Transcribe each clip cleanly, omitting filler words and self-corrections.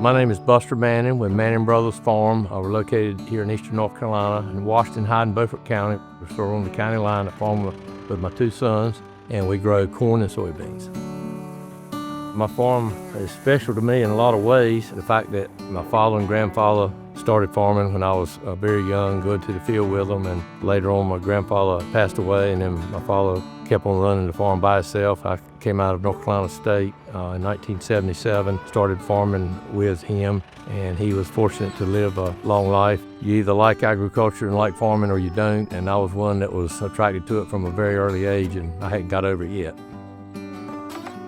My name is Buster Manning with Manning Brothers Farm. We're located here in eastern North Carolina in Washington, Hyde, and Beaufort County. We're sort of on the county line. I farm with my two sons, and we grow corn and soybeans. My farm is special to me in a lot of ways. The fact that my father and grandfather started farming when I was very young, going to the field with them, and later on my grandfather passed away, and then my father kept on running the farm by himself. I came out of North Carolina State in 1977, started farming with him, and he was fortunate to live a long life. You either like agriculture and like farming or you don't, and I was one that was attracted to it from a very early age, and I hadn't got over it yet.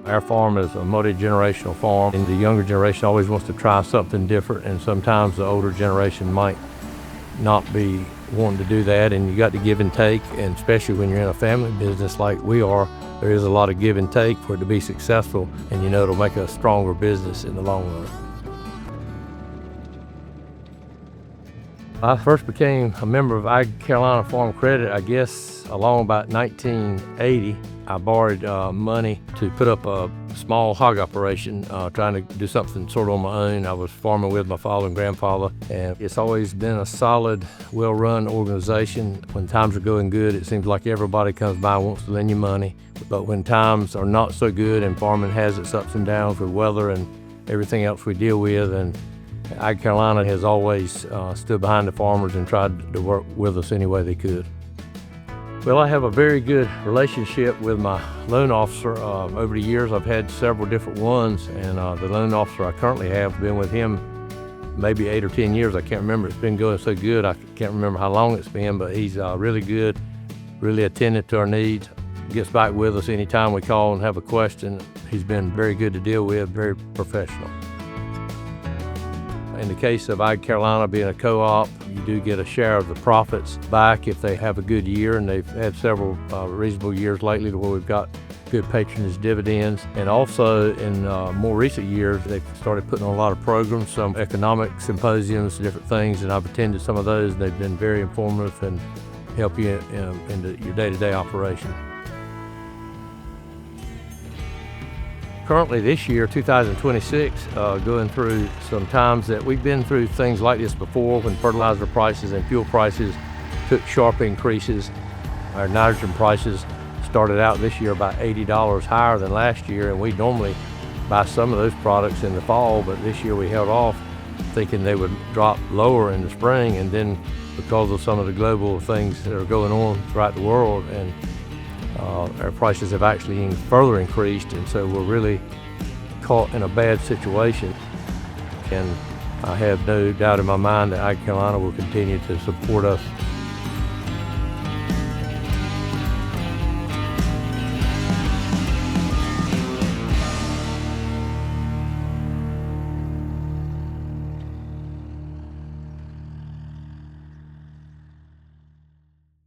Our farm is a multi-generational farm, and the younger generation always wants to try something different, and sometimes the older generation might not be wanting to do that, and you got to give and take, and especially when you're in a family business like we are, there is a lot of give and take for it to be successful, and you know it'll make a stronger business in the long run. I first became a member of AgCarolina Farm Credit, I guess, along about 1980. I borrowed money to put up a small hog operation, trying to do something sort of on my own. I was farming with my father and grandfather, and it's always been a solid, well-run organization. When times are going good, it seems like everybody comes by and wants to lend you money. But when times are not so good and farming has its ups and downs with weather and everything else we deal with, and AgCarolina has always stood behind the farmers and tried to work with us any way they could. Well, I have a very good relationship with my loan officer. Over the years, I've had several different ones, and the loan officer I currently have been with him maybe 8 or 10 years. I can't remember. It's been going so good, I can't remember how long it's been, but he's really good, really attentive to our needs, gets back with us anytime we call and have a question. He's been very good to deal with, very professional. In the case of AgCarolina being a co-op, you do get a share of the profits back if they have a good year, and they've had several reasonable years lately to where we've got good patronage dividends. And also in more recent years, they've started putting on a lot of programs, some economic symposiums, different things, and I've attended some of those, and they've been very informative and help you in your day-to-day operation. Currently this year, 2026, going through some times that we've been through things like this before when fertilizer prices and fuel prices took sharp increases. Our nitrogen prices started out this year about $80 higher than last year, and we normally buy some of those products in the fall, but this year we held off thinking they would drop lower in the spring, and then because of some of the global things that are going on throughout the world, and our prices have actually even further increased, and so we're really caught in a bad situation. And I have no doubt in my mind that AgCarolina will continue to support us